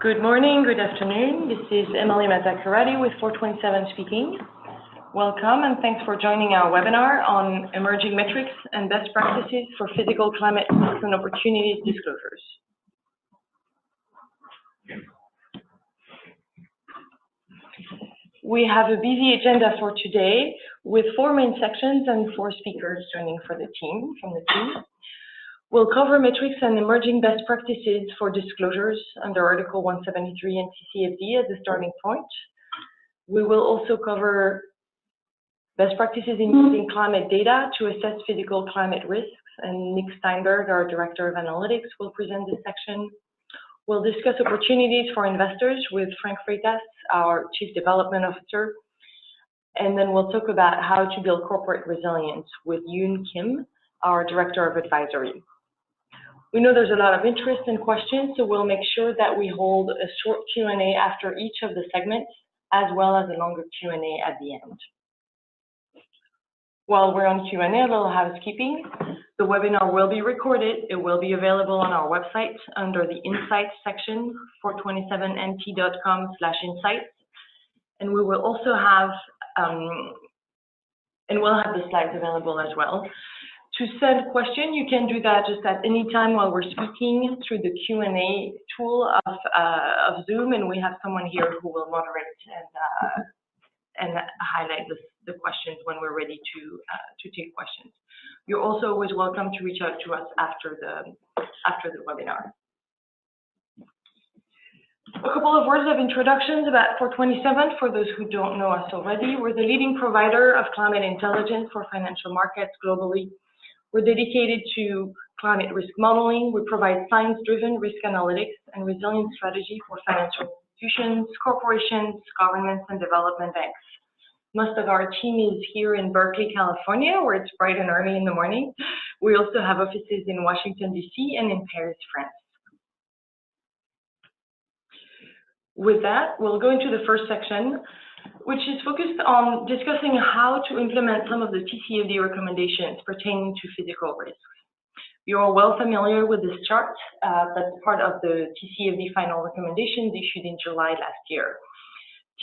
Good morning, good afternoon. This is Emily Mazzacarati with 427 speaking. Welcome and thanks for joining our webinar on emerging metrics and best practices for physical climate risks and opportunities disclosures. We have a busy agenda for today with 4 main sections and 4 speakers joining from the team. We'll cover metrics and emerging best practices for disclosures under Article 173 and TCFD as a starting point. We will also cover best practices in using climate data to assess physical climate risks, and Nick Steinberg, our Director of Analytics, will present this section. We'll discuss opportunities for investors with Frank Freitas, our Chief Development Officer, and then we'll talk about how to build corporate resilience with Yoon Kim, our Director of Advisory. We know there's a lot of interest and questions, so we'll make sure that we hold a short Q&A after each of the segments, as well as a longer Q&A at the end. While we're on Q&A, a little housekeeping. The webinar will be recorded. It will be available on our website under the Insights section, 427nt.com/insights. And we will also have, we'll have the slides available as well. To send a question, you can do that just at any time while we're speaking through the Q&A tool of Zoom, and we have someone here who will moderate and highlight the questions when we're ready to take questions. You're also always welcome to reach out to us after the webinar. A couple of words of introductions about 427 for those who don't know us already. We're the leading provider of climate intelligence for financial markets globally. We're dedicated to climate risk modeling. We provide science-driven risk analytics and resilience strategy for financial institutions, corporations, governments, and development banks. Most of our team is here in Berkeley, California, where it's bright and early in the morning. We also have offices in Washington, D.C. and in Paris, France. With that, we'll go into the first section, which is focused on discussing how to implement some of the TCFD recommendations pertaining to physical risks. You're well familiar with this chart. That's part of the TCFD final recommendations issued in July last year.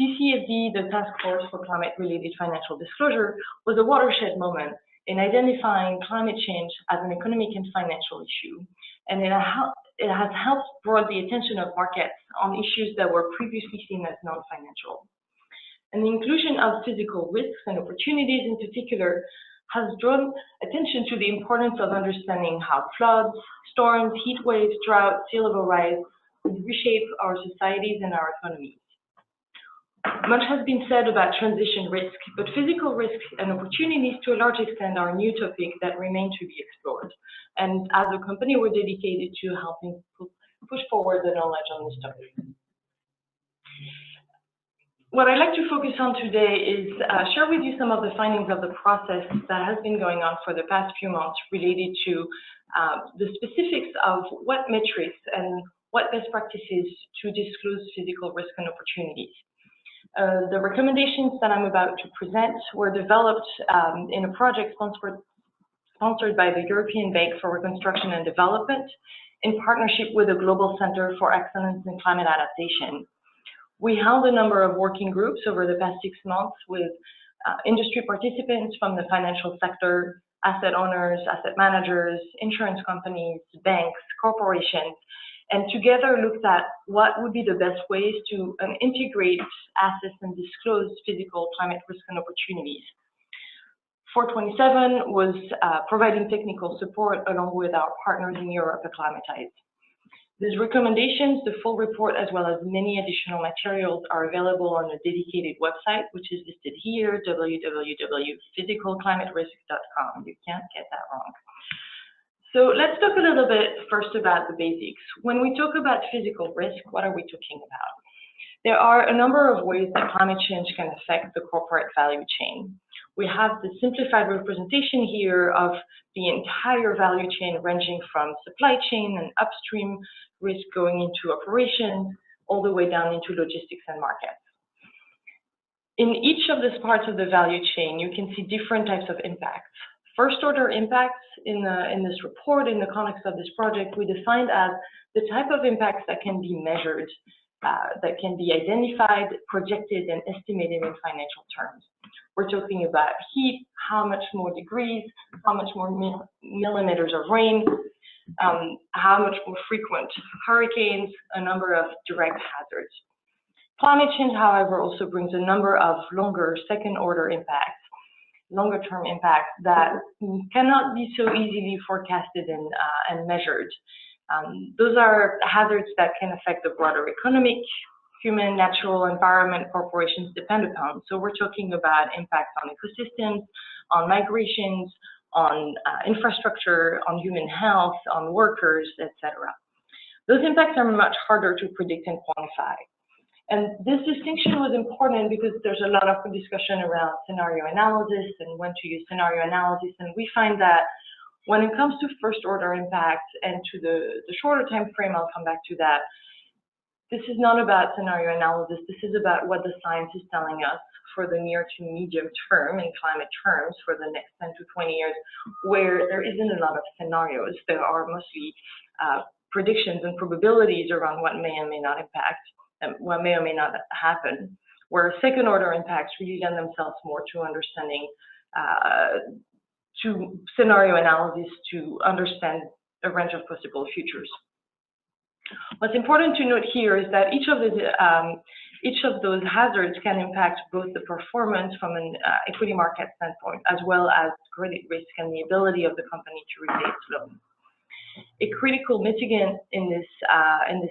TCFD, the Task Force for Climate-Related Financial Disclosure, was a watershed moment in identifying climate change as an economic and financial issue, and it has helped draw the attention of markets on issues that were previously seen as non-financial. And the inclusion of physical risks and opportunities in particular has drawn attention to the importance of understanding how floods, storms, heat waves, drought, sea level rise would reshape our societies and our economies. Much has been said about transition risk, but physical risks and opportunities to a large extent are a new topic that remain to be explored. And as a company, we're dedicated to helping push forward the knowledge on this topic. What I'd like to focus on today is share with you some of the findings of the process that has been going on for the past few months related to the specifics of what metrics and what best practices to disclose physical risk and opportunities. The recommendations that I'm about to present were developed in a project sponsored by the European Bank for Reconstruction and Development in partnership with the Global Center for Excellence in Climate Adaptation. We held a number of working groups over the past 6 months with industry participants from the financial sector, asset owners, asset managers, insurance companies, banks, corporations, and together looked at what would be the best ways to integrate, assess, and disclose physical climate risk and opportunities. 427 was providing technical support along with our partners in Europe, Acclimatize. These recommendations, the full report, as well as many additional materials are available on a dedicated website, which is listed here, www.physicalclimaterisk.com. You can't get that wrong. So let's talk a little bit first about the basics. When we talk about physical risk, what are we talking about? There are a number of ways that climate change can affect the corporate value chain. We have the simplified representation here of the entire value chain ranging from supply chain and upstream risk going into operations, all the way down into logistics and markets. In each of these parts of the value chain, you can see different types of impacts. First order impacts in this report, in the context of this project, we defined as the type of impacts that can be measured that can be identified, projected, and estimated in financial terms. We're talking about heat, how much more degrees, how much more millimeters of rain, how much more frequent hurricanes, a number of direct hazards. Climate change, however, also brings a number of longer second-order impacts, longer-term impacts that cannot be so easily forecasted and measured. Those are hazards that can affect the broader economic, human, natural environment corporations depend upon. So we're talking about impacts on ecosystems, on migrations, on infrastructure, on human health, on workers, etc. Those impacts are much harder to predict and quantify. And this distinction was important because there's a lot of discussion around scenario analysis and when to use scenario analysis. And we find that when it comes to first order impacts and to the shorter time frame, I'll come back to that. This is not about scenario analysis. This is about what the science is telling us for the near to medium term in climate terms for the next 10 to 20 years, where there isn't a lot of scenarios. There are mostly predictions and probabilities around what may and may not impact, and what may or may not happen, where second order impacts really lend themselves more to understanding, to scenario analysis to understand a range of possible futures. What's important to note here is that each of those hazards can impact both the performance from an equity market standpoint, as well as credit risk and the ability of the company to repay its loan. A critical mitigant in this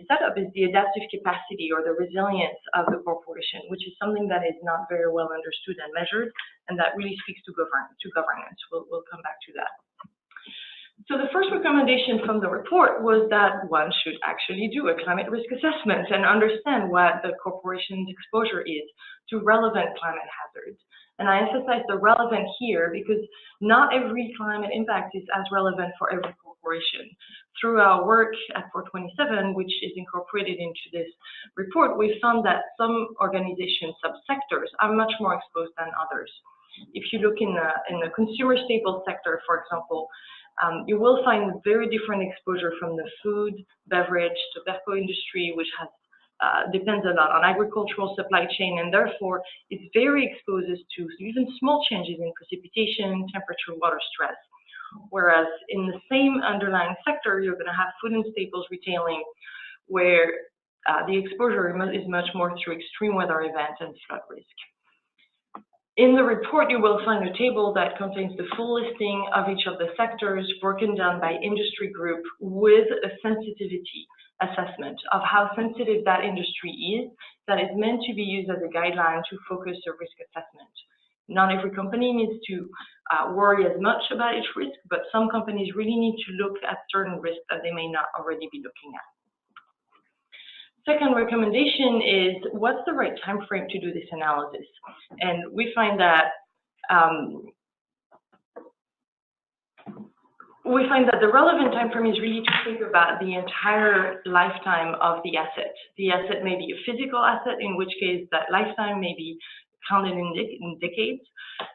setup is the adaptive capacity or the resilience of the corporation, which is something that is not very well understood and measured, and that really speaks to governance. We'll come back to that. So the first recommendation from the report was that one should actually do a climate risk assessment and understand what the corporation's exposure is to relevant climate hazards. And I emphasize the relevant here because not every climate impact is as relevant for every corporation. Through our work at 427, which is incorporated into this report, we found that some organization subsectors are much more exposed than others. If you look in the consumer staples sector, for example, you will find very different exposure from the food, beverage, tobacco industry, which has depends a lot on agricultural supply chain, and therefore it's very exposed to even small changes in precipitation, temperature, water stress. Whereas in the same underlying sector, you're going to have food and staples retailing, where the exposure is much more through extreme weather events and flood risk. In the report, you will find a table that contains the full listing of each of the sectors broken down by industry group with a sensitivity assessment of how sensitive that industry is that is meant to be used as a guideline to focus a risk assessment. Not every company needs to worry as much about its risk, but some companies really need to look at certain risks that they may not already be looking at. Second recommendation is, what's the right time frame to do this analysis? And we find that the relevant time frame is really to think about the entire lifetime of the asset. The asset may be a physical asset, in which case that lifetime may be counted in decades,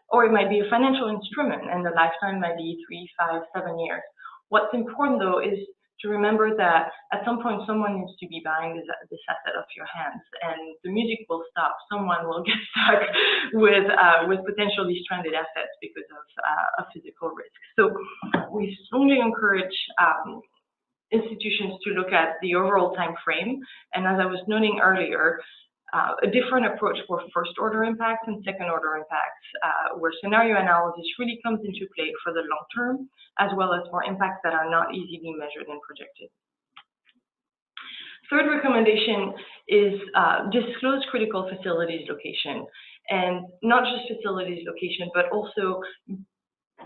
or it might be a financial instrument, and the lifetime might be 3, 5, 7 years. What's important, though, is to remember that at some point someone needs to be buying this asset off your hands, and the music will stop. Someone will get stuck with potentially stranded assets because of physical risk. So we strongly encourage institutions to look at the overall time frame, and as I was noting earlier, a different approach for first order impacts and second order impacts, where scenario analysis really comes into play for the long term, as well as for impacts that are not easily measured and projected. Third recommendation is disclose critical facilities location, and not just facilities location, but also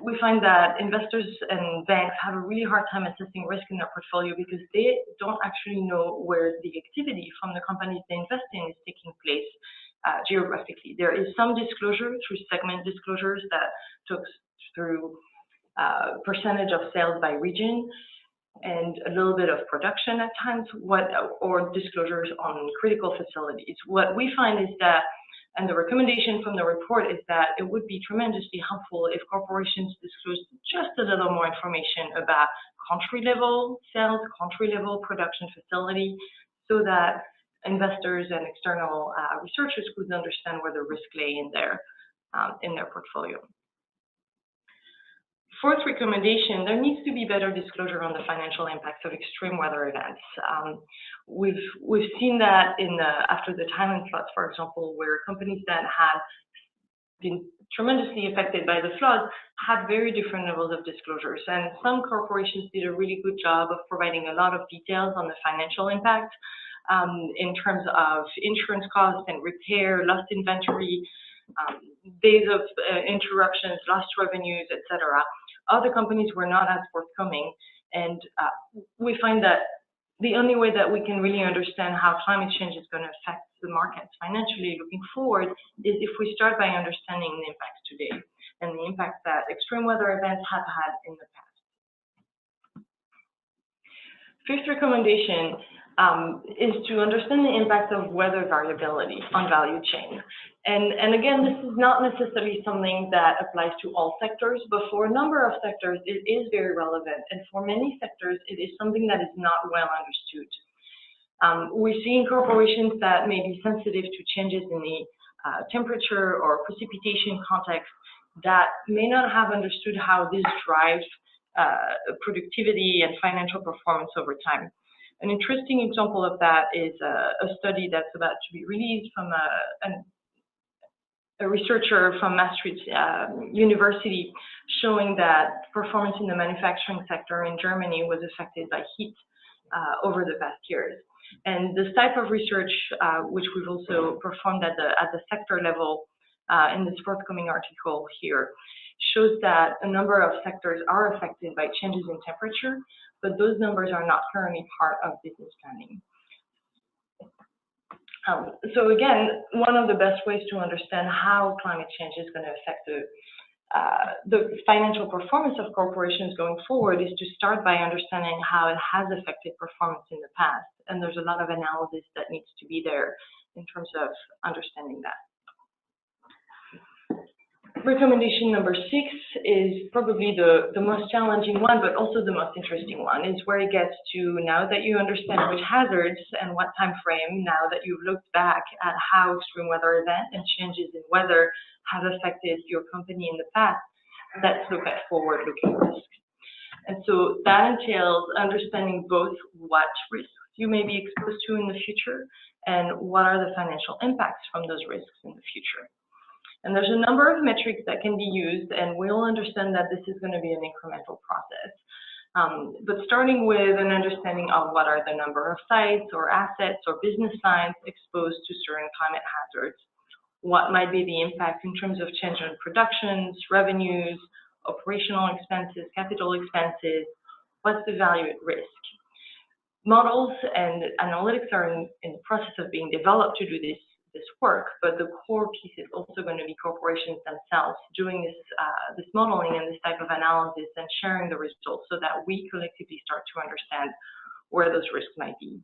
we find that investors and banks have a really hard time assessing risk in their portfolio because they don't actually know where the activity from the companies they invest in is taking place geographically. There is some disclosure through segment disclosures that talks through percentage of sales by region and a little bit of production at times, or disclosures on critical facilities. What we find is that, and the recommendation from the report is that it would be tremendously helpful if corporations disclosed just a little more information about country level sales, country level production facility, so that investors and external researchers could understand where the risk lay in their portfolio. Fourth recommendation, there needs to be better disclosure on the financial impacts of extreme weather events. We've seen that after the Thailand floods, for example, where companies that had been tremendously affected by the floods had very different levels of disclosures. And some corporations did a really good job of providing a lot of details on the financial impact in terms of insurance costs and repair, lost inventory, days of interruptions, lost revenues, etc. Other companies were not as forthcoming, and we find that the only way that we can really understand how climate change is going to affect the markets financially looking forward is if we start by understanding the impacts today and the impact that extreme weather events have had in the past. Fifth recommendation is to understand the impact of weather variability on value chain. And again, this is not necessarily something that applies to all sectors, but for a number of sectors, it is very relevant. And for many sectors, it is something that is not well understood. We're seeing corporations that may be sensitive to changes in the temperature or precipitation context that may not have understood how this drives productivity and financial performance over time. An interesting example of that is a study that's about to be released from a researcher from Maastricht University showing that performance in the manufacturing sector in Germany was affected by heat over the past years. And this type of research, which we've also performed at the sector level in this forthcoming article here, shows that a number of sectors are affected by changes in temperature, but those numbers are not currently part of business planning. So again, one of the best ways to understand how climate change is going to affect the financial performance of corporations going forward is to start by understanding how it has affected performance in the past. And there's a lot of analysis that needs to be there in terms of understanding that. Recommendation number 6 is probably the most challenging one, but also the most interesting one, is where it gets to, now that you understand which hazards and what time frame, now that you've looked back at how extreme weather events and changes in weather have affected your company in the past, let's look at forward-looking risks. And so that entails understanding both what risks you may be exposed to in the future and what are the financial impacts from those risks in the future. And there's a number of metrics that can be used, and we'll understand that this is going to be an incremental process. But starting with an understanding of what are the number of sites or assets or business lines exposed to certain climate hazards, what might be the impact in terms of change in productions, revenues, operational expenses, capital expenses, what's the value at risk. Models and analytics are in the process of being developed to do this work, but the core piece is also going to be corporations themselves doing this modeling and this type of analysis and sharing the results so that we collectively start to understand where those risks might be.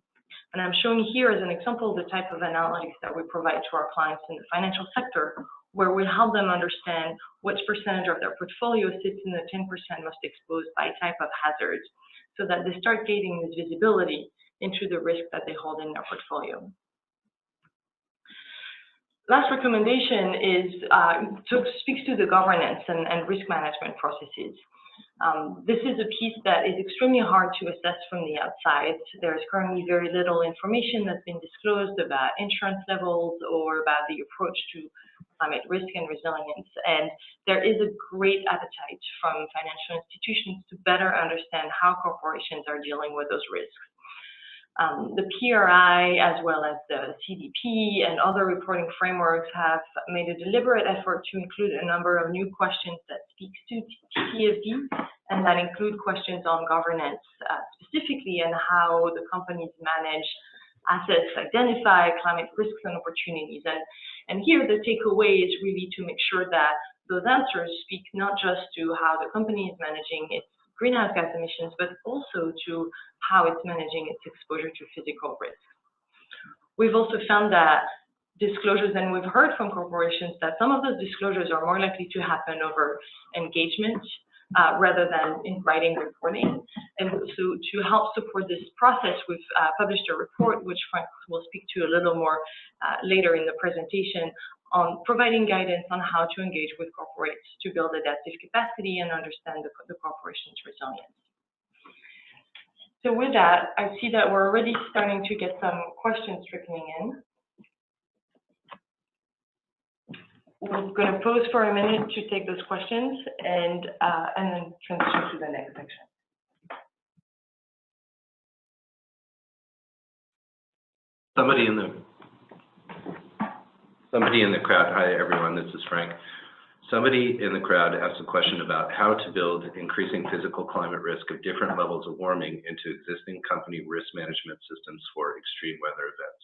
And I'm showing here as an example the type of analytics that we provide to our clients in the financial sector, where we help them understand which percentage of their portfolio sits in the 10% most exposed by type of hazards, so that they start gaining this visibility into the risk that they hold in their portfolio. Last recommendation is speaks to the governance and risk management processes. This is a piece that is extremely hard to assess from the outside. There's currently very little information that's been disclosed about insurance levels or about the approach to climate risk and resilience. And there is a great appetite from financial institutions to better understand how corporations are dealing with those risks. The PRI, as well as the CDP and other reporting frameworks, have made a deliberate effort to include a number of new questions that speak to TCFD, and that include questions on governance specifically, and how the companies manage assets, identify climate risks and opportunities. And here the takeaway is really to make sure that those answers speak not just to how the company is managing its greenhouse gas emissions, but also to how it's managing its exposure to physical risks. We've also found that disclosures, and we've heard from corporations that some of those disclosures are more likely to happen over engagement rather than in writing reporting. And so to help support this process, we've published a report, which Frank will speak to a little more later in the presentation, on providing guidance on how to engage with corporates to build adaptive capacity and understand the corporation's resilience. So with that, I see that we're already starting to get some questions trickling in. We're going to pause for a minute to take those questions and then transition to the next section. Somebody in the crowd, hi everyone, this is Frank. Somebody in the crowd asked a question about how to build increasing physical climate risk of different levels of warming into existing company risk management systems for extreme weather events.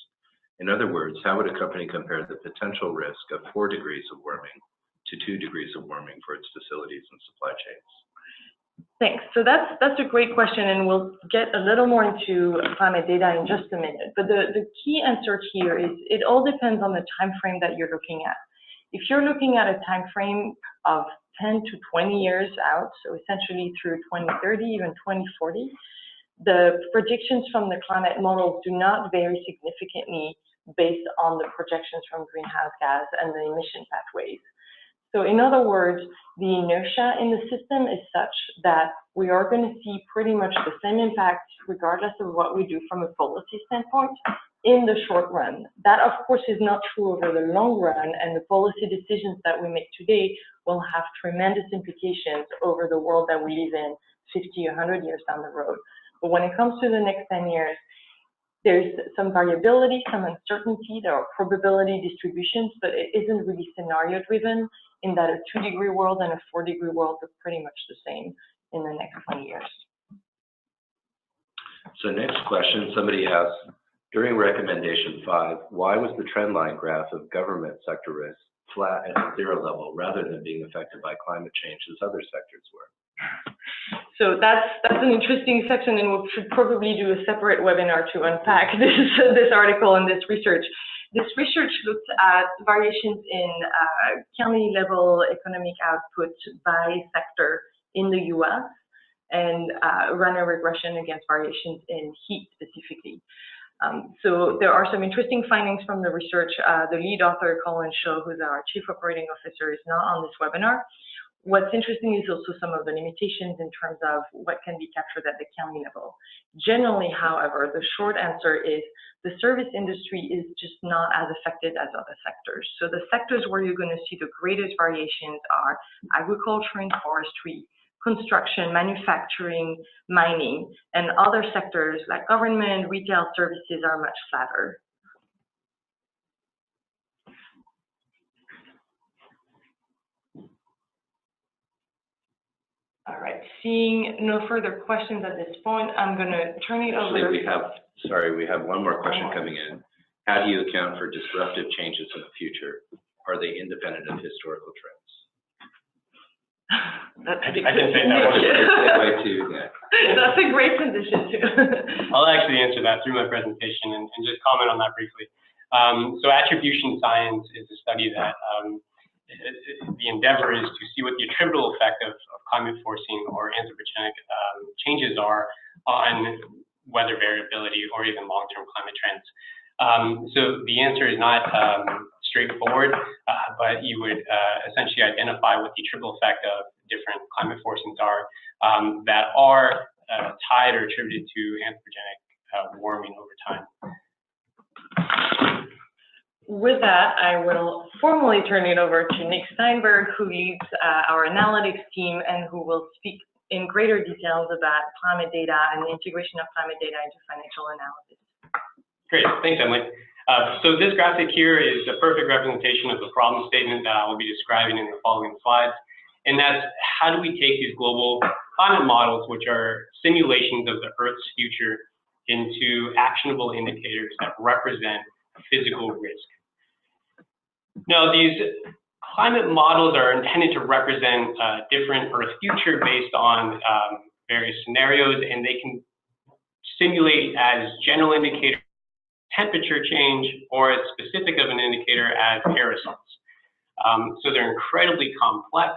In other words, how would a company compare the potential risk of 4 degrees of warming to 2 degrees of warming for its facilities and supply chains? Thanks. So that's a great question, and we'll get a little more into climate data in just a minute. But the key answer here is it all depends on the time frame that you're looking at. If you're looking at a time frame of 10 to 20 years out, so essentially through 2030, even 2040, the predictions from the climate models do not vary significantly based on the projections from greenhouse gas and the emission pathways. So in other words, the inertia in the system is such that we are going to see pretty much the same impact regardless of what we do from a policy standpoint in the short run. That, of course, is not true over the long run, and the policy decisions that we make today will have tremendous implications over the world that we live in 50, 100 years down the road. But when it comes to the next 10 years, there's some variability, some uncertainty, there are probability distributions, but it isn't really scenario driven in that a 2-degree world and a 4-degree world are pretty much the same in the next 20 years. So next question, somebody asked, during recommendation 5, why was the trend line graph of government sector risk flat at the 0 level rather than being affected by climate change as other sectors were? So that's an interesting section, and we should probably do a separate webinar to unpack this article and this research. This research looked at variations in county-level economic output by sector in the U.S. and ran a regression against variations in heat specifically. So there are some interesting findings from the research. The lead author, Colin Shaw, who's our Chief Operating Officer, is not on this webinar. What's interesting is also some of the limitations in terms of what can be captured at the county level. Generally, however, the short answer is the service industry is just not as affected as other sectors. So the sectors where you're going to see the greatest variations are agriculture and forestry, construction, manufacturing, mining, and other sectors like government, retail services are much flatter. All right, seeing no further questions at this point, I'm going to turn it over. Actually, we have one more question coming in. How do you account for disruptive changes in the future? Are they independent of historical trends? That's a big I can say that one. That's a great position too. I'll actually answer that through my presentation and just comment on that briefly. So attribution science is a study that the endeavor is to see what the attributable effect of climate forcing or anthropogenic changes are on weather variability or even long-term climate trends. So the answer is not straightforward, but you would essentially identify what the attributable effect of different climate forcings are that are tied or attributed to anthropogenic warming over time. With that, I will formally turn it over to Nick Steinberg, who leads our analytics team and who will speak in greater details about climate data and the integration of climate data into financial analysis. Great, thanks, Emily. So this graphic here is a perfect representation of the problem statement that I will be describing in the following slides. And that's how do we take these global climate models, which are simulations of the Earth's future, into actionable indicators that represent physical risk. Now, these climate models are intended to represent different Earth future based on various scenarios, and they can simulate as general indicator temperature change or as specific of an indicator as aerosols. So they're incredibly complex,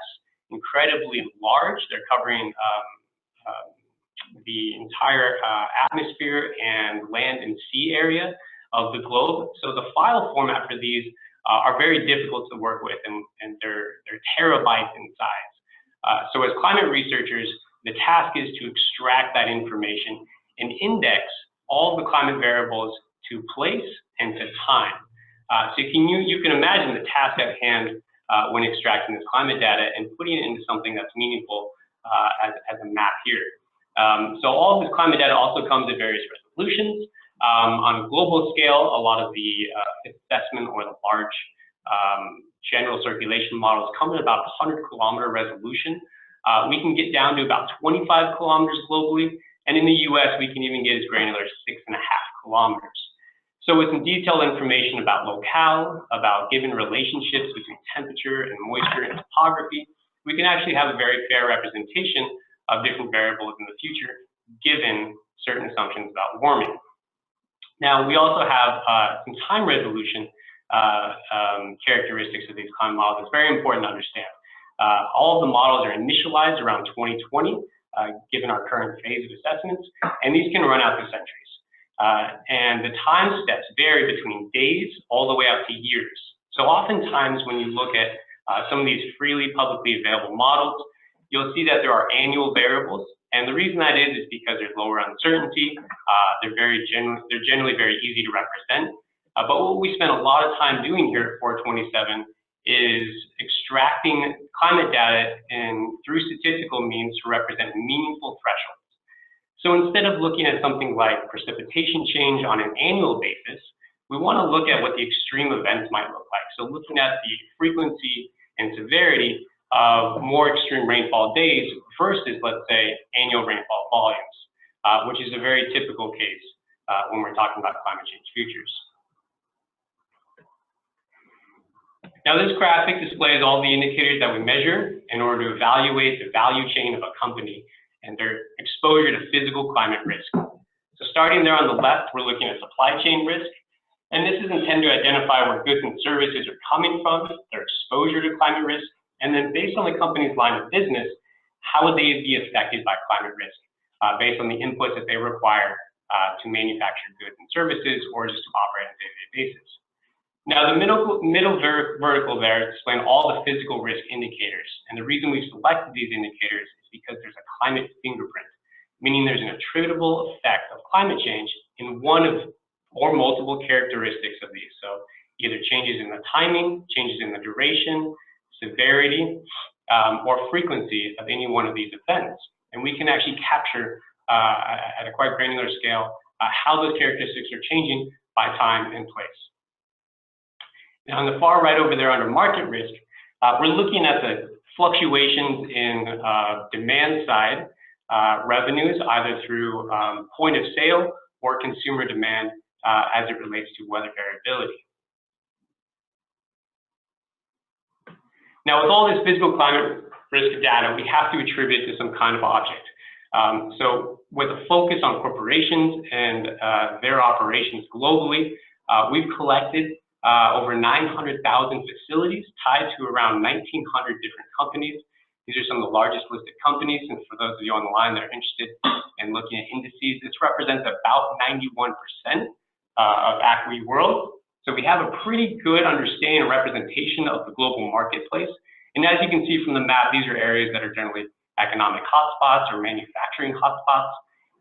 incredibly large. They're covering the entire atmosphere and land and sea area of the globe. So the file format for these are very difficult to work with, and they're terabytes in size. So as climate researchers, the task is to extract that information and index all the climate variables to place and to time. So you can imagine the task at hand when extracting this climate data and putting it into something that's meaningful as a map here. So all of this climate data also comes at various resolutions. On a global scale, a lot of the assessment or the large general circulation models come at about 100-kilometer resolution. We can get down to about 25 kilometers globally, and in the US, we can even get as granular as 6.5 kilometers. So with some detailed information about locale, about given relationships between temperature and moisture and topography, we can actually have a very fair representation of different variables in the future, given certain assumptions about warming. Now, we also have some time resolution characteristics of these climate models. It's very important to understand. All of the models are initialized around 2020, given our current phase of assessments, and these can run out to centuries. And the time steps vary between days all the way up to years. So oftentimes when you look at some of these freely publicly available models, you'll see that there are annual variables. And the reason that is because there's lower uncertainty. They're generally very easy to represent. But what we spend a lot of time doing here at 427 is extracting climate data through statistical means to represent meaningful thresholds. So instead of looking at something like precipitation change on an annual basis, we want to look at what the extreme events might look like. So looking at the frequency and severity of more extreme rainfall days versus, let's say, annual rainfall volumes, which is a very typical case when we're talking about climate change futures. Now, this graphic displays all the indicators that we measure in order to evaluate the value chain of a company and their exposure to physical climate risk. So starting there on the left, we're looking at supply chain risk. And this is intended to identify where goods and services are coming from, their exposure to climate risk, and then based on the company's line of business, how would they be affected by climate risk based on the inputs that they require to manufacture goods and services or just to operate on a day-to-day basis. Now, the middle vertical there is displaying all the physical risk indicators. And the reason we've selected these indicators is because there's a climate fingerprint, meaning there's an attributable effect of climate change in one of or multiple characteristics of these. So either changes in the timing, changes in the duration, severity, or frequency of any one of these events. And we can actually capture at a quite granular scale how those characteristics are changing by time and place. Now, on the far right over there under market risk, we're looking at the fluctuations in demand side revenues, either through point of sale or consumer demand as it relates to weather variability. Now, with all this physical climate risk data, we have to attribute it to some kind of object. So with a focus on corporations and their operations globally, we've collected over 900,000 facilities tied to around 1,900 different companies. These are some of the largest listed companies, and for those of you on the line that are interested in looking at indices, this represents about 91% of ACWI World. So we have a pretty good understanding and representation of the global marketplace. And as you can see from the map, these are areas that are generally economic hotspots or manufacturing hotspots,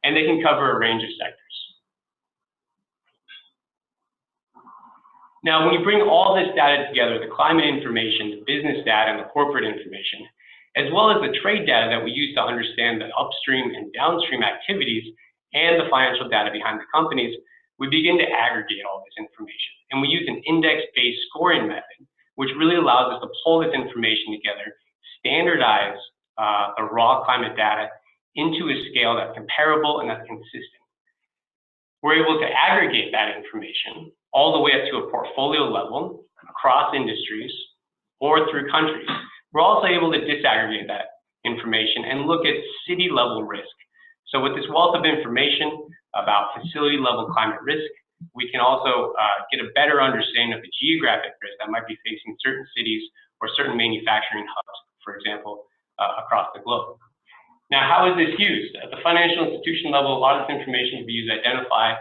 and they can cover a range of sectors. Now, when you bring all this data together, the climate information, the business data, and the corporate information, as well as the trade data that we use to understand the upstream and downstream activities and the financial data behind the companies, we begin to aggregate all this information. And we use an index-based scoring method, which really allows us to pull this information together, standardize the raw climate data into a scale that's comparable and that's consistent. We're able to aggregate that information all the way up to a portfolio level across industries or through countries. We're also able to disaggregate that information and look at city level risk. So with this wealth of information about facility level climate risk, we can also get a better understanding of the geographic risk that might be facing certain cities or certain manufacturing hubs, for example, across the globe. Now, how is this used? At the financial institution level, a lot of this information can be used to identify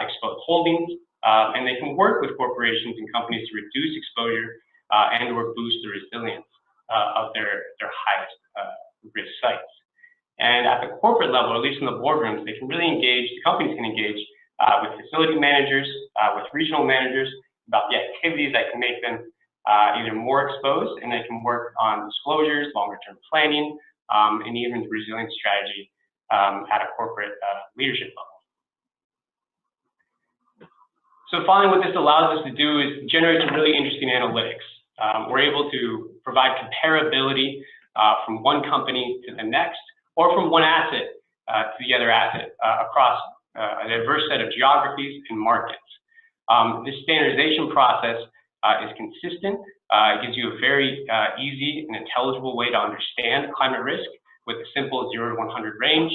exposed holdings, and they can work with corporations and companies to reduce exposure and or boost the resilience of their highest risk sites. And at the corporate level, or at least in the boardrooms, they can really engage, the companies can engage with facility managers, with regional managers about the activities that can make them either more exposed, and they can work on disclosures, longer term planning, and even the resilience strategy at a corporate leadership level. So finally, what this allows us to do is generate some really interesting analytics. We're able to provide comparability from one company to the next, or from one asset to the other asset across a diverse set of geographies and markets. This standardization process is consistent. It gives you a very easy and intelligible way to understand climate risk with a simple 0 to 100 range,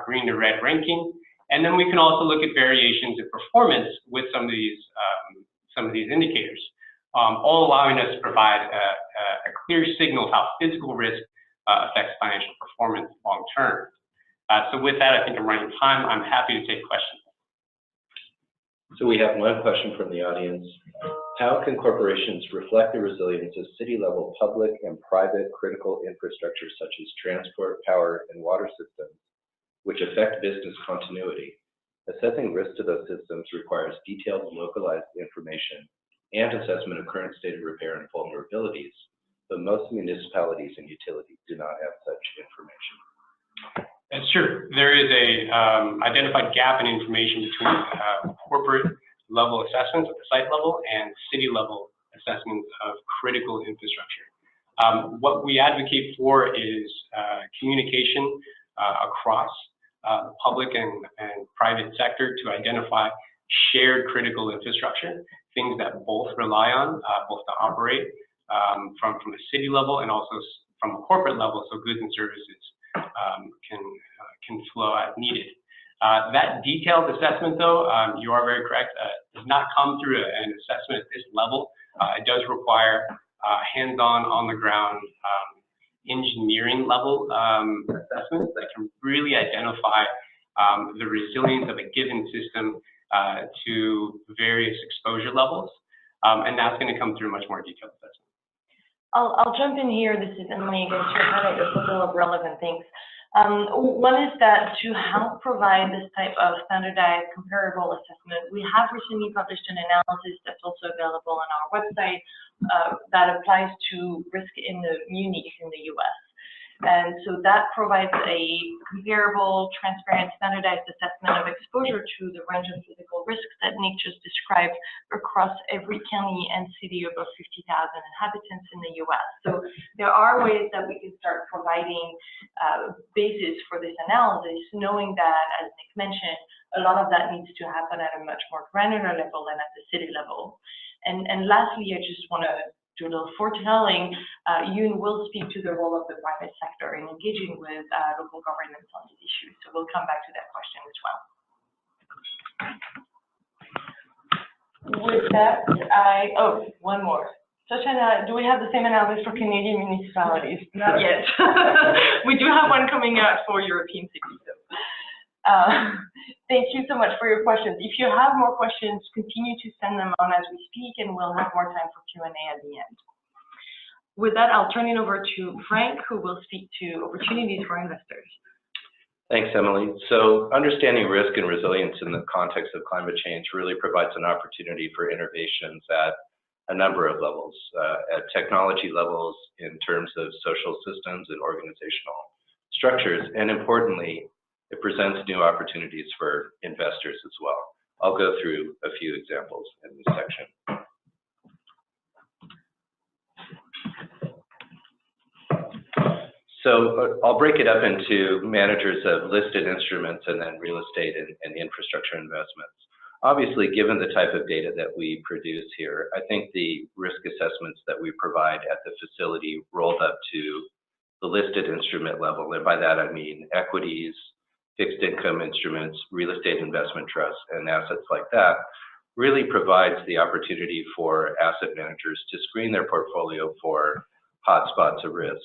green to red ranking. And then we can also look at variations in performance with some of these indicators, all allowing us to provide a clear signal of how physical risk affects financial performance long term. So with that, I think I'm running time. I'm happy to take questions. So we have one question from the audience. How can corporations reflect the resilience of city-level public and private critical infrastructure such as transport, power, and water systems, which affect business continuity? Assessing risk to those systems requires detailed localized information and assessment of current state of repair and vulnerabilities, but most municipalities and utilities do not have such information. That's true. There is a identified gap in information between corporate level assessments at the site level and city level assessments of critical infrastructure. What we advocate for is communication across the public and private sector to identify shared critical infrastructure, things that both rely on, both to operate from a city level and also from a corporate level, so goods and services can flow as needed. That detailed assessment, though, you are very correct, does not come through an assessment at this level. It does require hands-on, on-the-ground engineering level assessments that can really identify the resilience of a given system to various exposure levels, and that's going to come through much more detailed assessment. I'll jump in here. This is Emily again to highlight a couple of relevant things. One is that to help provide this type of standardized comparable assessment, we have recently published an analysis that's also available on our website that applies to risk in the munis in the US. And so that provides a comparable, transparent, standardized assessment of exposure to the range of physical risks that Nick just described across every county and city above 50,000 inhabitants in the US. So there are ways that we can start providing basis for this analysis, knowing that, as Nick mentioned, a lot of that needs to happen at a much more granular level than at the city level. And lastly, I just want to do a little foretelling. Yoon will speak to the role of the private sector in engaging with local governments on these issues. So we'll come back to that question as well. With that, one more. Shoshana, do we have the same analysis for Canadian municipalities? Not yet. We do have one coming out for European cities, though. Thank you so much for your questions. If you have more questions, continue to send them on as we speak, and we'll have more time for Q&A at the end. With that, I'll turn it over to Frank, who will speak to opportunities for investors. Thanks, Emily. So understanding risk and resilience in the context of climate change really provides an opportunity for innovations at a number of levels, at technology levels, in terms of social systems and organizational structures, and importantly, it presents new opportunities for investors as well. I'll go through a few examples in this section. So I'll break it up into managers of listed instruments and then real estate and infrastructure investments. Obviously, given the type of data that we produce here, I think the risk assessments that we provide at the facility rolled up to the listed instrument level, and by that I mean equities, fixed income instruments, real estate investment trusts, and assets like that, really provides the opportunity for asset managers to screen their portfolio for hotspots of risk.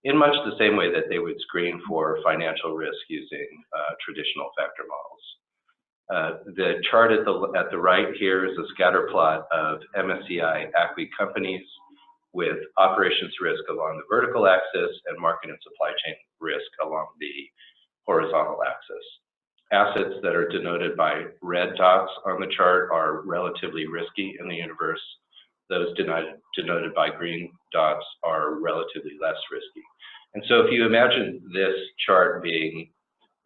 in much the same way that they would screen for financial risk using traditional factor models. The chart at the right here is a scatter plot of MSCI ACWI companies with operations risk along the vertical axis and market and supply chain risk along the horizontal axis. Assets that are denoted by red dots on the chart are relatively risky in the universe. Those denoted by green dots are relatively less risky. And so if you imagine this chart being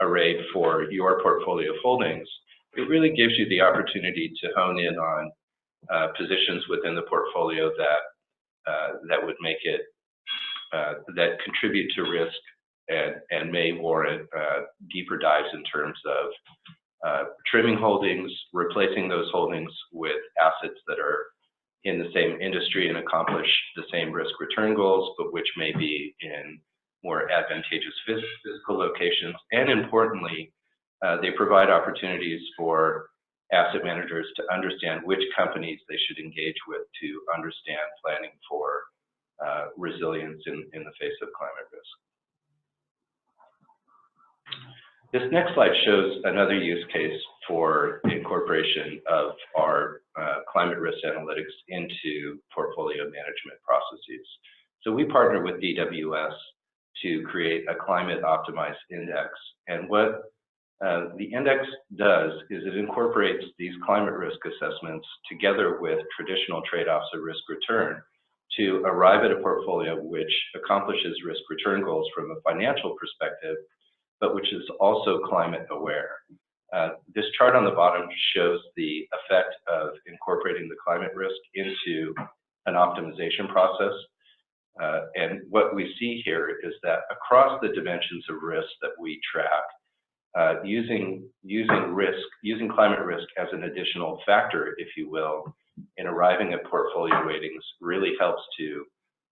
arrayed for your portfolio of holdings, it really gives you the opportunity to hone in on positions within the portfolio that would make it, that contribute to risk and may warrant deeper dives in terms of trimming holdings, replacing those holdings with assets that are in the same industry and accomplish the same risk return goals, but which may be in more advantageous physical locations. And importantly, they provide opportunities for asset managers to understand which companies they should engage with to understand planning for resilience in the face of climate risk. This next slide shows another use case for incorporation of our climate risk analytics into portfolio management processes. So we partner with DWS to create a climate optimized index. And what the index does is it incorporates these climate risk assessments together with traditional trade-offs of risk return to arrive at a portfolio which accomplishes risk return goals from a financial perspective, but which is also climate aware. This chart on the bottom shows the effect of incorporating the climate risk into an optimization process. And what we see here is that across the dimensions of risk that we track, using climate risk as an additional factor, if you will, in arriving at portfolio weightings really helps to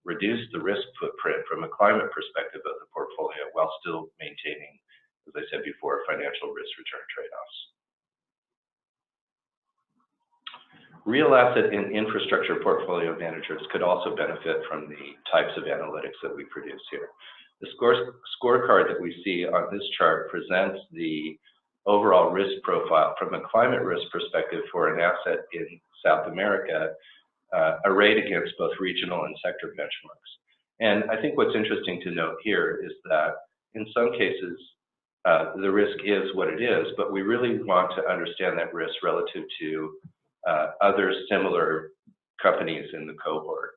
reduce the risk footprint from a climate perspective of the portfolio while still maintaining, as I said before, financial risk return trade-offs. Real asset and infrastructure portfolio managers could also benefit from the types of analytics that we produce here. The scorecard that we see on this chart presents the overall risk profile from a climate risk perspective for an asset in South America, arrayed against both regional and sector benchmarks. And I think what's interesting to note here is that in some cases, the risk is what it is, but we really want to understand that risk relative to other similar companies in the cohort.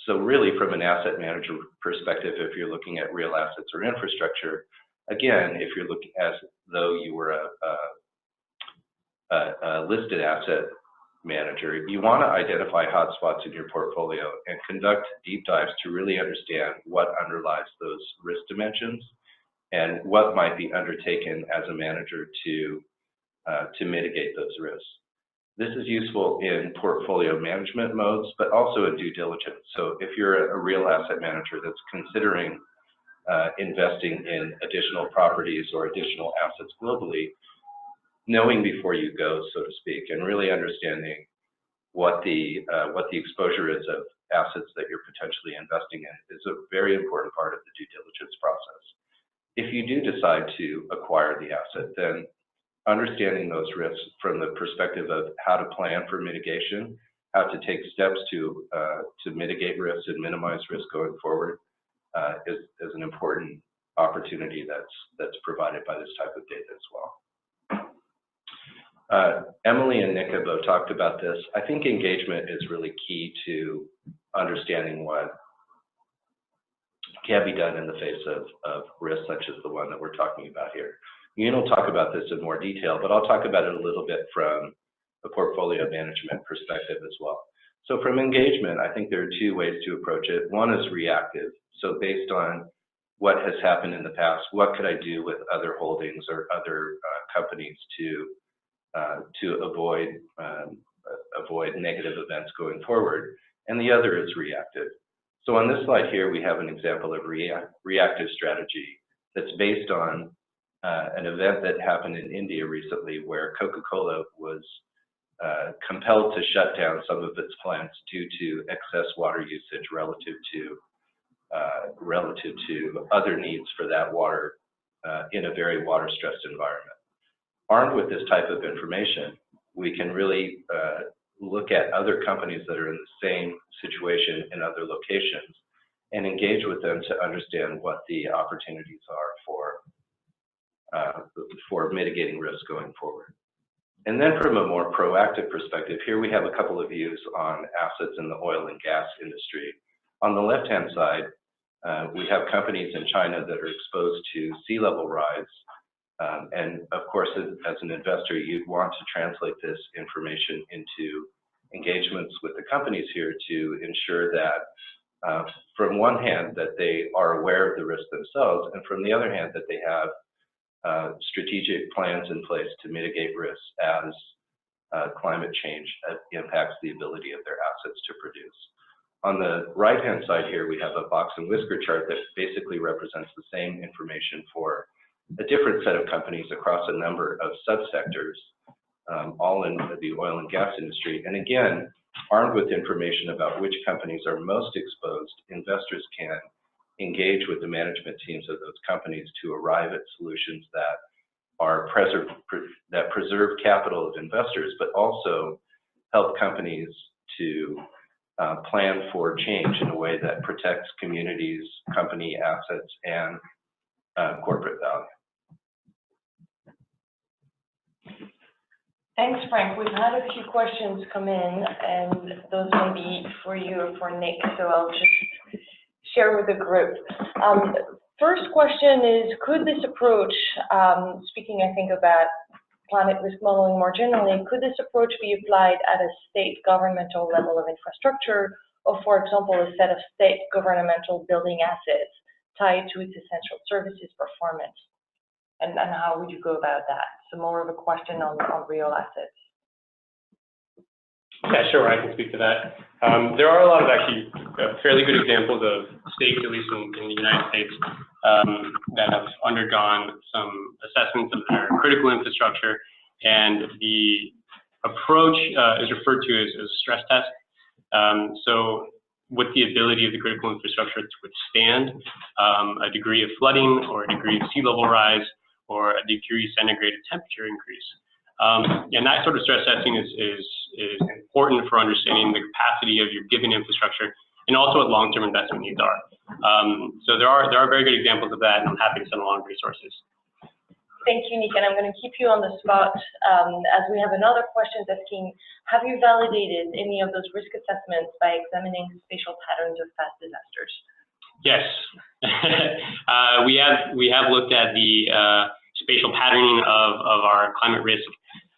So really from an asset manager perspective, if you're looking at real assets or infrastructure, again, if you're looking as though you were a listed asset manager, you want to identify hotspots in your portfolio and conduct deep dives to really understand what underlies those risk dimensions and what might be undertaken as a manager to mitigate those risks. This is useful in portfolio management modes, but also in due diligence. So if you're a real asset manager that's considering investing in additional properties or additional assets globally, knowing before you go, so to speak, and really understanding what the exposure is of assets that you're potentially investing in is a very important part of the due diligence process. If you do decide to acquire the asset, then understanding those risks from the perspective of how to plan for mitigation, how to take steps to mitigate risks and minimize risk going forward is an important opportunity that's provided by this type of data as well. Emily and Nick have both talked about this. I think engagement is really key to understanding what can be done in the face of risks such as the one that we're talking about here. Yoon will talk about this in more detail, but I'll talk about it a little bit from a portfolio management perspective as well. So from engagement, I think there are two ways to approach it. One is reactive. So based on what has happened in the past, what could I do with other holdings or other companies to avoid negative events going forward? And the other is reactive. So on this slide here, we have an example of reactive strategy that's based on an event that happened in India recently where Coca-Cola was compelled to shut down some of its plants due to excess water usage relative to relative to other needs for that water in a very water-stressed environment. Armed with this type of information, we can really look at other companies that are in the same situation in other locations and engage with them to understand what the opportunities are for mitigating risk going forward. And then from a more proactive perspective, here we have a couple of views on assets in the oil and gas industry. On the left-hand side, we have companies in China that are exposed to sea level rise. And of course, as an investor, you'd want to translate this information into engagements with the companies here to ensure that, from one hand, that they are aware of the risk themselves, and from the other hand, that they have strategic plans in place to mitigate risks as climate change impacts the ability of their assets to produce. On the right-hand side here, we have a box and whisker chart that basically represents the same information for a different set of companies across a number of subsectors, all in the oil and gas industry. And again, armed with information about which companies are most exposed, investors can engage with the management teams of those companies to arrive at solutions that are that preserve capital of investors, but also help companies to plan for change in a way that protects communities, company assets, and corporate value. Thanks, Frank. We've had a few questions come in, and those may be for you or for Nick, so I'll just share with the group. First question is, could this approach, speaking I think about climate risk modeling more generally, could this approach be applied at a state governmental level of infrastructure, or for example, a set of state governmental building assets tied to its essential services performance? And how would you go about that? So more of a question on real assets. Yeah, sure, I can speak to that. There are a lot of actually fairly good examples of states, at least in the United States, that have undergone some assessments of their critical infrastructure, and the approach is referred to as a stress test. So with the ability of the critical infrastructure to withstand a degree of flooding or a degree of sea level rise or a degree centigrade temperature increase. And that sort of stress testing is important for understanding the capacity of your given infrastructure and also what long-term investment needs are. So there are very good examples of that, and I'm happy to send along resources. Thank you, Nick, and I'm going to keep you on the spot as we have another question asking, have you validated any of those risk assessments by examining spatial patterns of past disasters? Yes. We have looked at the spatial patterning of our climate risk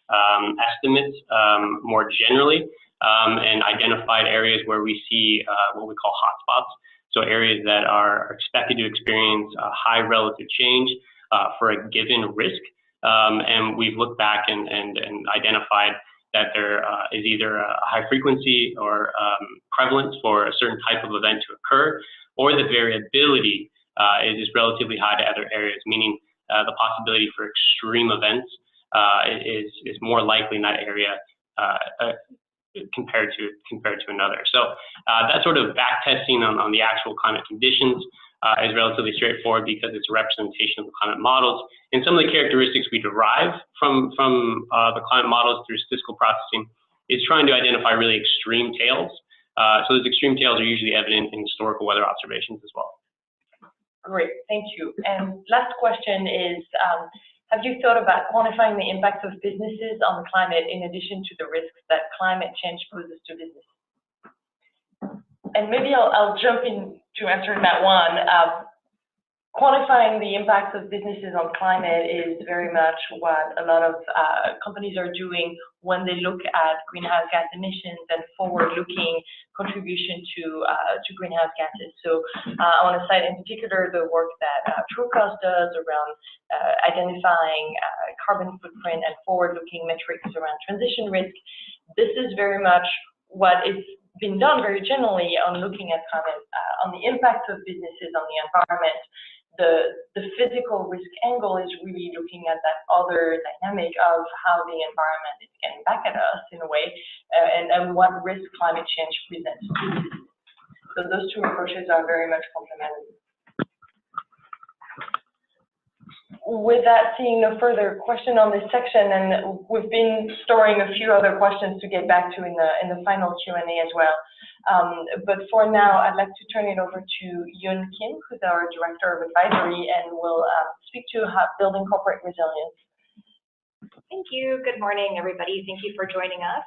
estimates more generally, and identified areas where we see what we call hotspots. So areas that are expected to experience high relative change for a given risk. And we've looked back and identified that there is either a high frequency or prevalence for a certain type of event to occur, or the variability is relatively high to other areas, meaning the possibility for extreme events is more likely in that area compared to another. So that sort of back testing on the actual climate conditions is relatively straightforward because it's a representation of the climate models. And some of the characteristics we derive from the climate models through statistical processing is trying to identify really extreme tails. So those extreme tails are usually evident in historical weather observations as well. Great, thank you. And last question is, have you thought about quantifying the impact of businesses on the climate in addition to the risks that climate change poses to business? And maybe I'll jump into answering that one. Quantifying the impacts of businesses on climate is very much what a lot of companies are doing when they look at greenhouse gas emissions and forward-looking contribution to greenhouse gases. So I want to cite in particular the work that Trucost does around identifying carbon footprint and forward-looking metrics around transition risk. This is very much what is being done very generally on looking at climate, on the impacts of businesses on the environment. The physical risk angle is really looking at that other dynamic of how the environment is getting back at us in a way, and what risk climate change presents. So those two approaches are very much complementary. With that, seeing no further question on this section, and we've been storing a few other questions to get back to in the final Q&A as well. But for now, I'd like to turn it over to Yoon Kim, who's our Director of Advisory, and will speak to building corporate resilience. Thank you. Good morning, everybody. Thank you for joining us.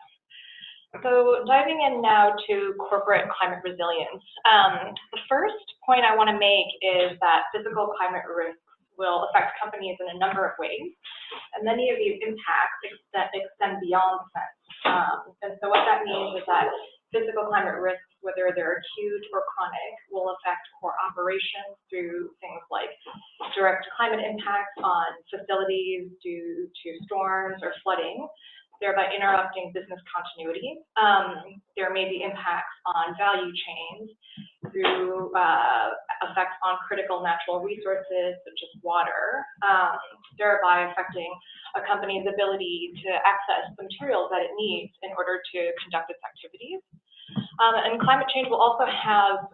So diving in now to corporate climate resilience. The first point I want to make is that physical climate risks will affect companies in a number of ways, and many of these impacts extend beyond defense. And so what that means is that physical climate risks, whether they're acute or chronic, will affect core operations through things like direct climate impacts on facilities due to storms or flooding, thereby interrupting business continuity. There may be impacts on value chains through effects on critical natural resources such as water, thereby affecting a company's ability to access the materials that it needs in order to conduct its activities. And climate change will also have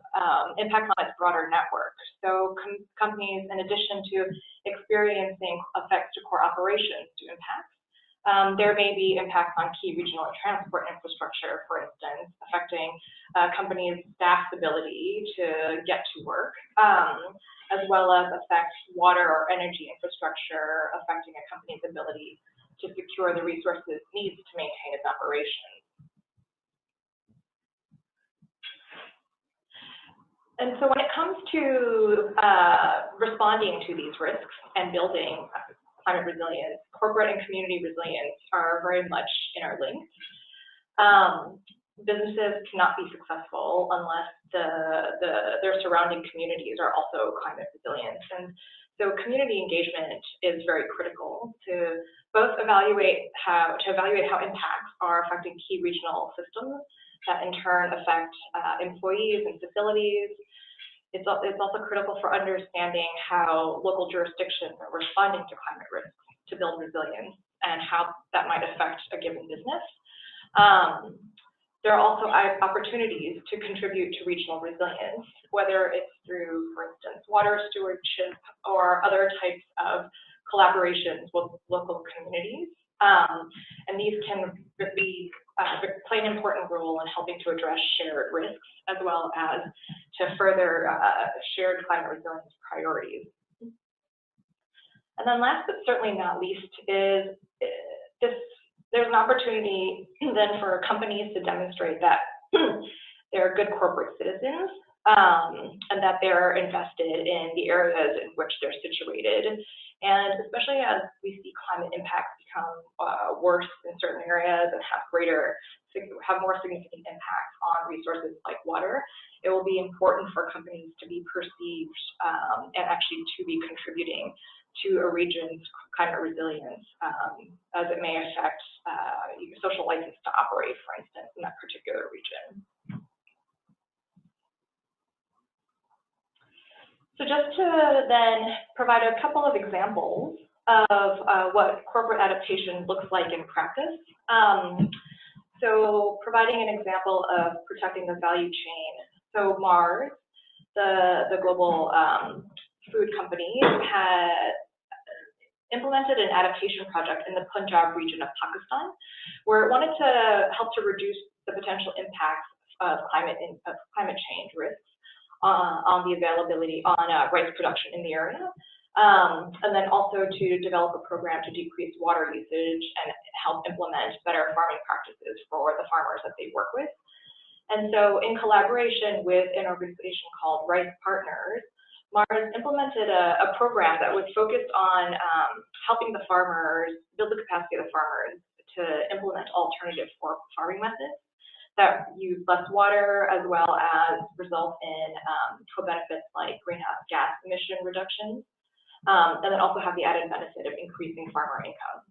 impacts on its broader network. So companies, in addition to experiencing effects to core operations due impacts, there may be impacts on key regional and transport infrastructure, for instance, affecting companies' staff's ability to get to work, as well as affect water or energy infrastructure, affecting a company's ability to secure the resources needs to maintain its operations. And so when it comes to responding to these risks and building climate resilience, corporate and community resilience are very much interlinked. Businesses cannot be successful unless their surrounding communities are also climate resilient. And so community engagement is very critical to both evaluate how impacts are affecting key regional systems that in turn affect employees and facilities. It's also critical for understanding how local jurisdictions are responding to climate risks to build resilience and how that might affect a given business. There are also opportunities to contribute to regional resilience, whether it's through, for instance, water stewardship or other types of collaborations with local communities. And these can really play an important role in helping to address shared risks as well as to further shared climate resilience priorities. And then last but certainly not least is there's an opportunity then for companies to demonstrate that they're good corporate citizens and that they're invested in the areas in which they're situated. And especially as we see climate impacts become worse in certain areas and have more significant impacts on resources like water, it will be important for companies to be perceived and actually to be contributing to a region's climate resilience, as it may affect social license to operate, for instance, in that particular region. So just to then provide a couple of examples of what corporate adaptation looks like in practice. So providing an example of protecting the value chain. So Mars, the global food company, had implemented an adaptation project in the Punjab region of Pakistan, where it wanted to help to reduce the potential impacts of climate change risks on the availability on rice production in the area, and then also to develop a program to decrease water usage and help implement better farming practices for the farmers that they work with. And so in collaboration with an organization called Rice Partners, Mars implemented a program that was focused on helping the farmers, build the capacity of the farmers to implement alternative farming methods that use less water, as well as result in co-benefits like greenhouse gas emission reductions, and then also have the added benefit of increasing farmer income.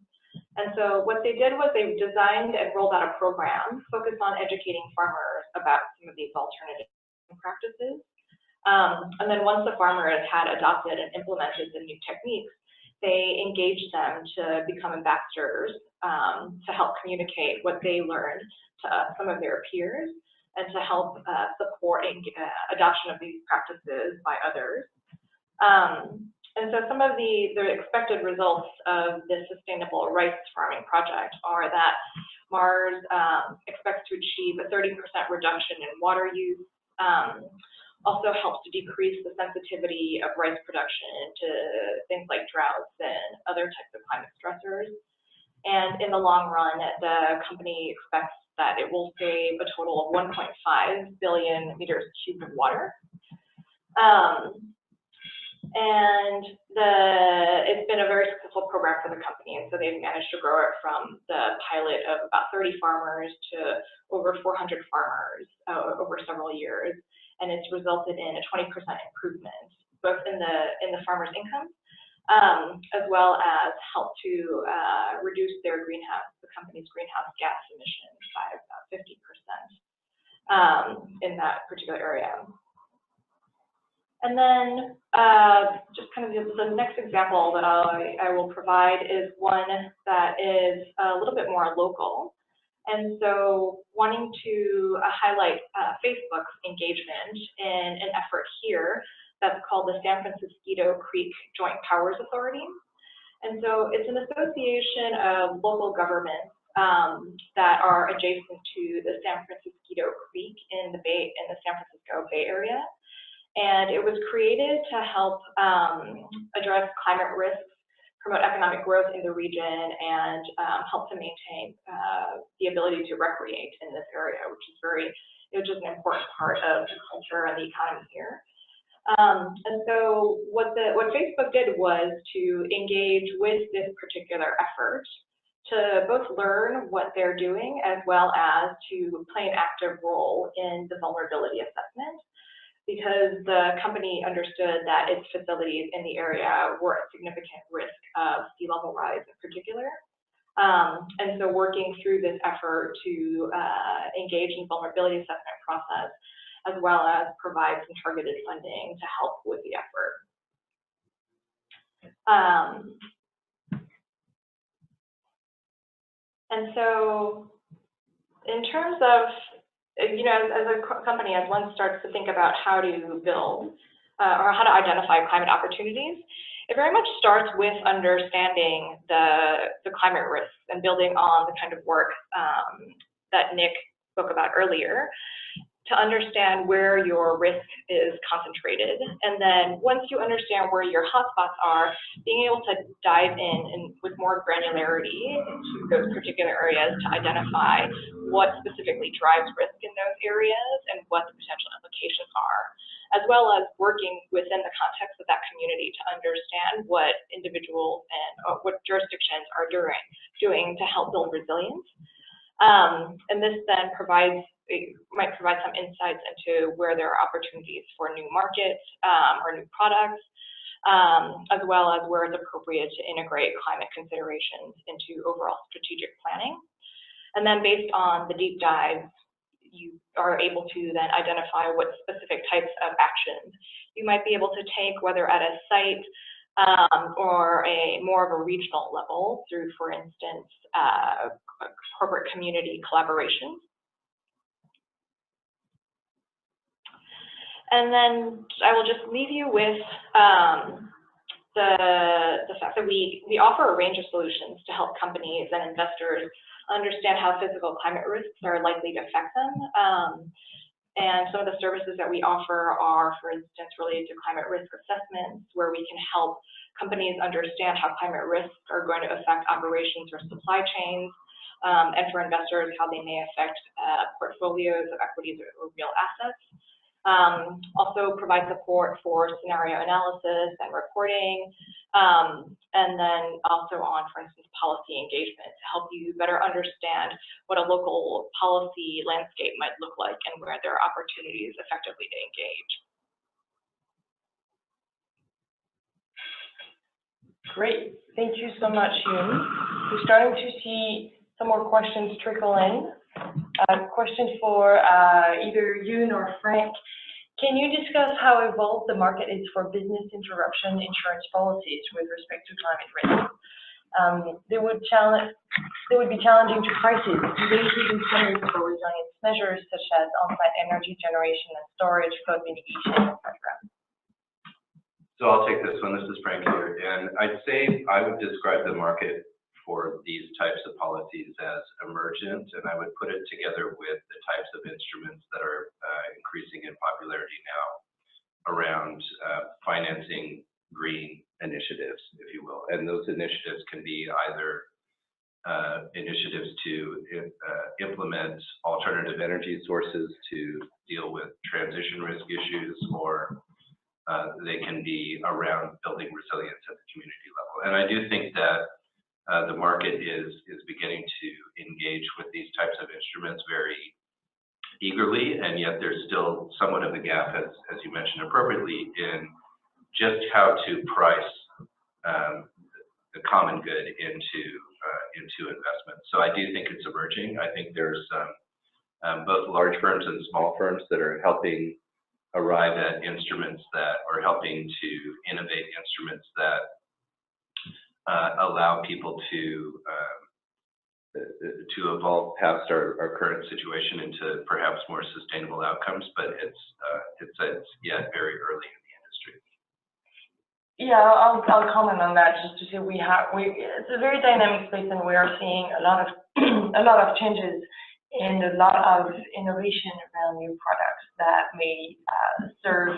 And so what they did was they designed and rolled out a program focused on educating farmers about some of these alternative practices. And then once the farmers had adopted and implemented the new techniques, they engaged them to become ambassadors to help communicate what they learned to some of their peers, and to help support adoption of these practices by others. And so some of the expected results of this sustainable rice farming project are that Mars expects to achieve a 30% reduction in water use, also helps to decrease the sensitivity of rice production to things like droughts and other types of climate stressors. And in the long run, the company expects that it will save a total of 1.5 billion meters cubed of water. And it's been a very successful program for the company, and so they've managed to grow it from the pilot of about 30 farmers to over 400 farmers over several years, and it's resulted in a 20% improvement, both in the farmers' income, as well as help to reduce the company's greenhouse gas emissions by about 50% in that particular area. And then just kind of the next example that I will provide is one that is a little bit more local. And so wanting to highlight Facebook's engagement in an effort here that's called the San Francisco Creek Joint Powers Authority. And so it's an association of local governments that are adjacent to the San Francisco Creek in the San Francisco Bay Area. And it was created to help address climate risks, promote economic growth in the region, and help to maintain the ability to recreate in this area, which is an important part of the culture and the economy here. And so what Facebook did was to engage with this particular effort to both learn what they're doing as well as to play an active role in the vulnerability assessment, because the company understood that its facilities in the area were at significant risk of sea level rise in particular. And so working through this effort to engage in the vulnerability assessment process, as well as provide some targeted funding to help with the effort. And so in terms of, as a company, as one starts to think about how to build or how to identify climate opportunities, it very much starts with understanding the climate risks and building on the kind of work that Nick spoke about earlier, to understand where your risk is concentrated. And then once you understand where your hotspots are, being able to dive in with more granularity into those particular areas to identify what specifically drives risk in those areas and what the potential implications are, as well as working within the context of that community to understand what individuals and what jurisdictions are doing to help build resilience. And this then might provide some insights into where there are opportunities for new markets or new products, as well as where it's appropriate to integrate climate considerations into overall strategic planning. And then based on the deep dives, you are able to then identify what specific types of actions you might be able to take, whether at a site or more of a regional level through, for instance, corporate community collaboration. And then I will just leave you with the fact that we offer a range of solutions to help companies and investors understand how physical climate risks are likely to affect them. And some of the services that we offer are, for instance, related to climate risk assessments, where we can help companies understand how climate risks are going to affect operations or supply chains, and for investors, how they may affect portfolios of equities or real assets. Also provide support for scenario analysis and reporting, and then also on, for instance, policy engagement to help you better understand what a local policy landscape might look like and where there are opportunities effectively to engage. Great, thank you so much, Yoon. We're starting to see some more questions trickle in. Question for either Yoon or Frank. Can you discuss how evolved the market is for business interruption insurance policies with respect to climate risk? They would be challenging to prices, including standards for resilience measures such as on-site energy generation and storage, flood mitigation, etc. So I'll take this one. This is Frank here, and I'd say I would describe the market for these types of policies as emergent, and I would put it together with the types of instruments that are increasing in popularity now around financing green initiatives, if you will. And those initiatives can be either initiatives to implement alternative energy sources to deal with transition risk issues, or they can be around building resilience at the community level. And I do think that the market is beginning to engage with these types of instruments very eagerly, and yet there's still somewhat of a gap, as you mentioned appropriately, in just how to price the common good into investments. So I do think it's emerging. I think there's both large firms and small firms that are helping arrive at instruments that are helping to innovate instruments that allow people to evolve past our current situation into perhaps more sustainable outcomes, but it's yet very early in the industry. Yeah, I'll comment on that just to say it's a very dynamic space, and we are seeing a lot of changes and a lot of innovation around new products that may serve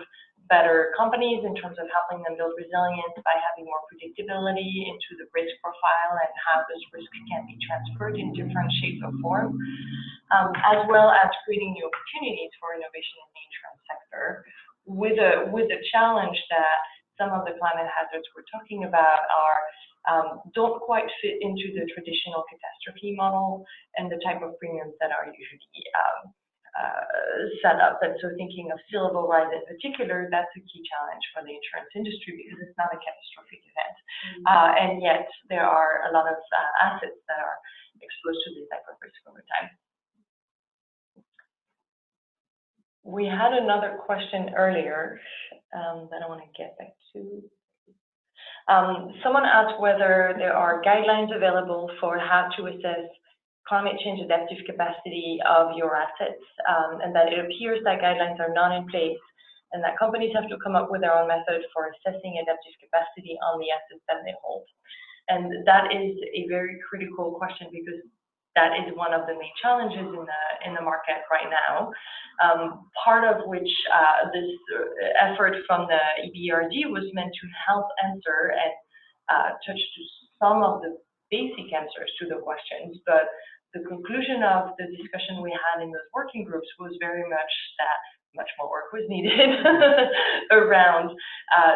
better companies in terms of helping them build resilience by having more predictability into the risk profile and how those risks can be transferred in different shapes or forms, as well as creating new opportunities for innovation in the insurance sector, with a challenge that some of the climate hazards we're talking about don't quite fit into the traditional catastrophe model and the type of premiums that are usually set up. And so thinking of sea level rise in particular, that's a key challenge for the insurance industry because it's not a catastrophic event. And yet there are a lot of assets that are exposed to this type of risk over time. We had another question earlier that I want to get back to. Someone asked whether there are guidelines available for how to assess climate change adaptive capacity of your assets, and that it appears that guidelines are not in place and that companies have to come up with their own method for assessing adaptive capacity on the assets that they hold. And that is a very critical question because that is one of the main challenges in the market right now, part of which this effort from the EBRD was meant to help answer and touch to some of the basic answers to the questions. But the conclusion of the discussion we had in those working groups was very much that much more work was needed around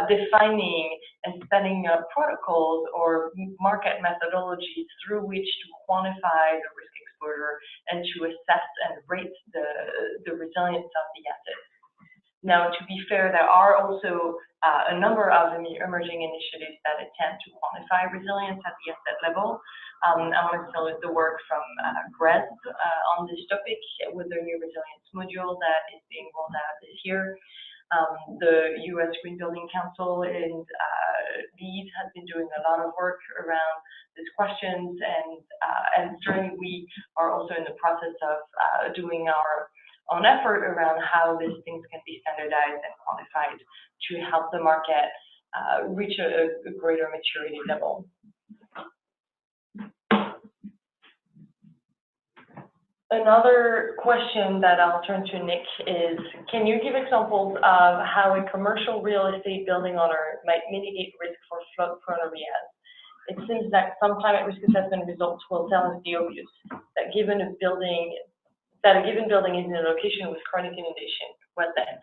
defining and setting up protocols or market methodologies through which to quantify the risk exposure and to assess and rate the resilience of the assets. Now, to be fair, there are also a number of emerging initiatives that attempt to quantify resilience at the asset level. I want to tell you the work from GRESB on this topic with their new resilience module that is being rolled out this year. The U.S. Green Building Council and LEED has been doing a lot of work around these questions, and certainly we are also in the process of doing our own effort around how these things can be standardized and quantified to help the market reach a greater maturity level. Another question that I'll turn to Nick is, can you give examples of how a commercial real estate building owner might mitigate risk for flood-prone areas? It seems that some climate risk assessment results will tell us the obvious, that a given building is in a location with chronic inundation. What then?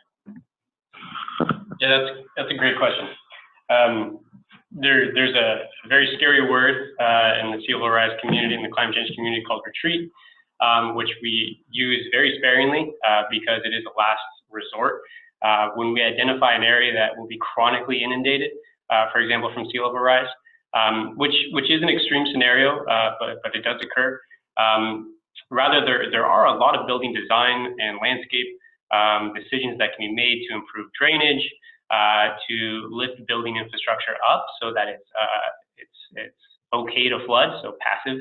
Yeah, that's a great question. There's a very scary word in the sea level rise community, in the climate change community, called retreat, which we use very sparingly because it is a last resort. When we identify an area that will be chronically inundated, for example, from sea level rise, which is an extreme scenario, but it does occur. Rather, there are a lot of building design and landscape decisions that can be made to improve drainage, to lift building infrastructure up so that it's okay to flood, so passive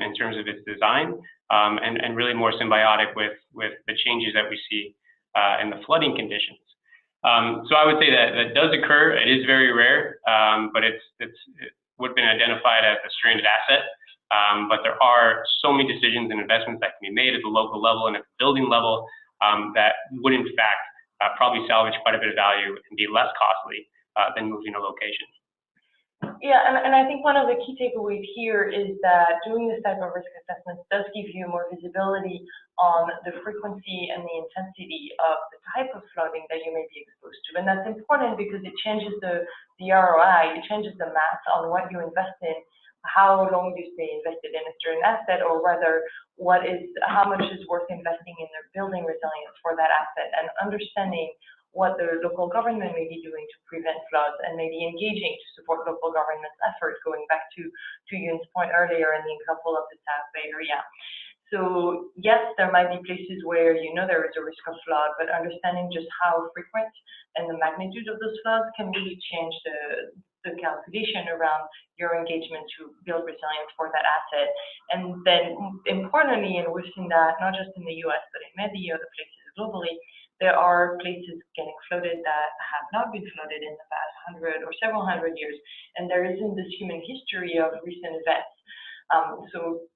in terms of its design, and really more symbiotic with the changes that we see in the flooding conditions. So I would say that that does occur. It is very rare, but it would have been identified as a stranded asset. But there are so many decisions and investments that can be made at the local level and at the building level that would in fact probably salvage quite a bit of value and be less costly than moving a location. Yeah, and I think one of the key takeaways here is that doing this type of risk assessment does give you more visibility on the frequency and the intensity of the type of flooding that you may be exposed to. And that's important because it changes the ROI, it changes the math on what you invest in, how long you stay invested in a certain asset, or whether how much is worth investing in the building resilience for that asset, and understanding what the local government may be doing to prevent floods, and maybe engaging to support local government's efforts, going back to Yun's point earlier in the example of the South Bay area. So yes, there might be places where there is a risk of flood, but understanding just how frequent and the magnitude of those floods can really change the calculation around your engagement to build resilience for that asset. And then importantly, and we've seen that not just in the US, but in many other places globally, there are places getting flooded that have not been flooded in the past 100 or several hundred years, and there isn't this human history of recent events. So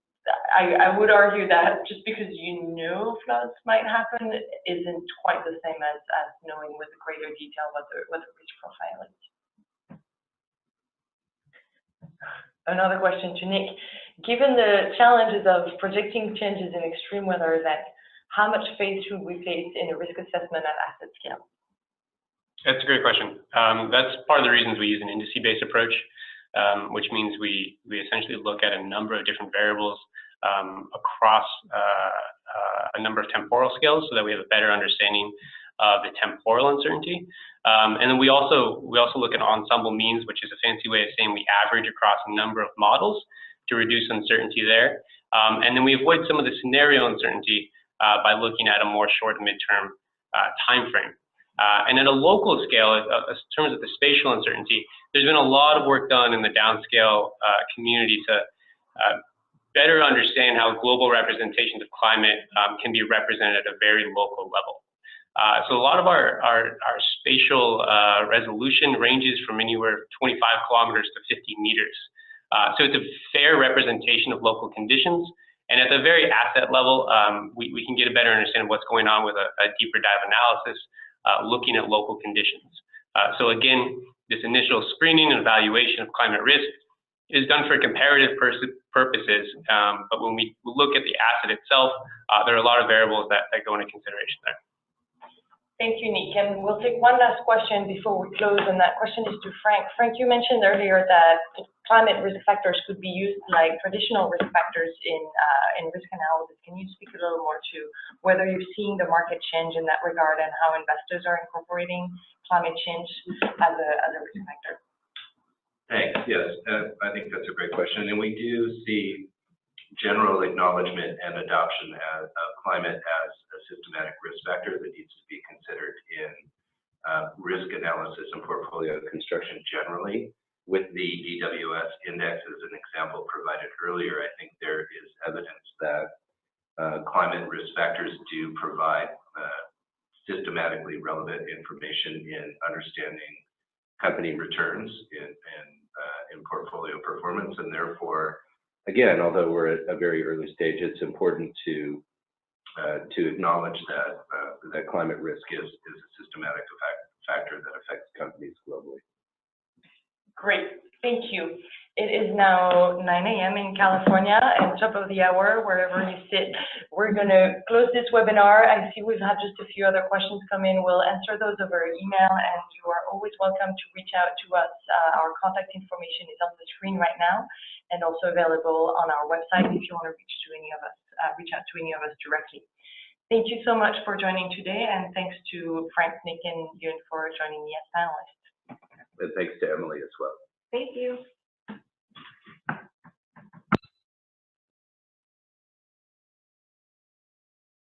I would argue that just because floods might happen isn't quite the same as knowing with greater detail what the risk profile is. Another question to Nick. Given the challenges of predicting changes in extreme weather events, how much faith should we place in a risk assessment at asset scale? That's a great question. That's part of the reasons we use an indice-based approach, which means we essentially look at a number of different variables across a number of temporal scales so that we have a better understanding of the temporal uncertainty. And then we also look at ensemble means, which is a fancy way of saying we average across a number of models to reduce uncertainty there. And then we avoid some of the scenario uncertainty by looking at a more short and midterm time frame. And at a local scale, in terms of the spatial uncertainty, there's been a lot of work done in the downscale community to better understand how global representations of climate can be represented at a very local level. So a lot of our spatial resolution ranges from anywhere 25 kilometers to 50 meters. So it's a fair representation of local conditions. And at the very asset level, we can get a better understanding of what's going on with a deeper dive analysis, looking at local conditions. So again, this initial screening and evaluation of climate risk is done for comparative purposes, but when we look at the asset itself, there are a lot of variables that go into consideration there. Thank you, Nick. And we'll take one last question before we close, and that question is to Frank. Frank, you mentioned earlier that climate risk factors could be used like traditional risk factors in risk analysis. Can you speak a little more to whether you're seeing the market change in that regard and how investors are incorporating climate change as a risk factor? Thanks. Yes, I think that's a great question. And we do see general acknowledgement and adoption of climate as a systematic risk factor that needs to be considered in risk analysis and portfolio construction generally. With the DWS index as an example provided earlier, I think there is evidence that climate risk factors do provide systematically relevant information in understanding company returns in portfolio performance, and therefore, again, although we're at a very early stage, it's important to acknowledge that climate risk is a systematic factor that affects companies globally. Great, thank you. It is now 9 a.m. in California, and top of the hour, wherever you sit. We're going to close this webinar. I see we've had just a few other questions come in. We'll answer those over email, and you are always welcome to reach out to us. Our contact information is on the screen right now, and also available on our website if you want to reach out to any of us directly. Thank you so much for joining today, and thanks to Frank, Nick, and Yun for joining me as panelists. And thanks to Emily as well. Thank you.